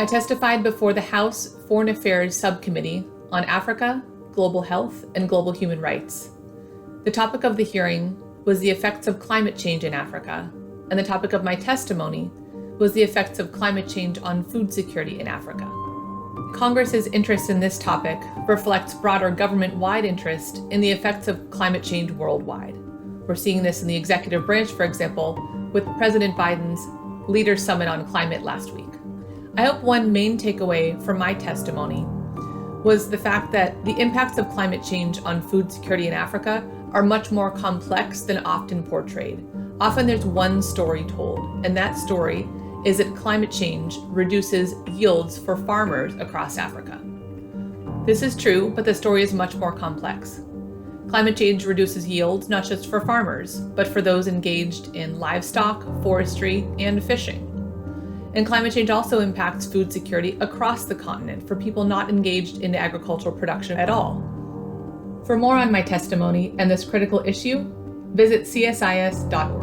I testified before the House Foreign Affairs Subcommittee on Africa, Global Health, and Global Human Rights. The topic of the hearing was the effects of climate change in Africa, and the topic of my testimony was the effects of climate change on food security in Africa. Congress's interest in this topic reflects broader government-wide interest in the effects of climate change worldwide. We're seeing this in the executive branch, for example, with President Biden's Leaders Summit on Climate last week. I hope one main takeaway from my testimony was the fact that the impacts of climate change on food security in Africa are much more complex than often portrayed. Often there's one story told, and that story is that climate change reduces yields for farmers across Africa. This is true, but the story is much more complex. Climate change reduces yields not just for farmers, but for those engaged in livestock, forestry, and fishing. And climate change also impacts food security across the continent for people not engaged in agricultural production at all. For more on my testimony and this critical issue, visit csis.org.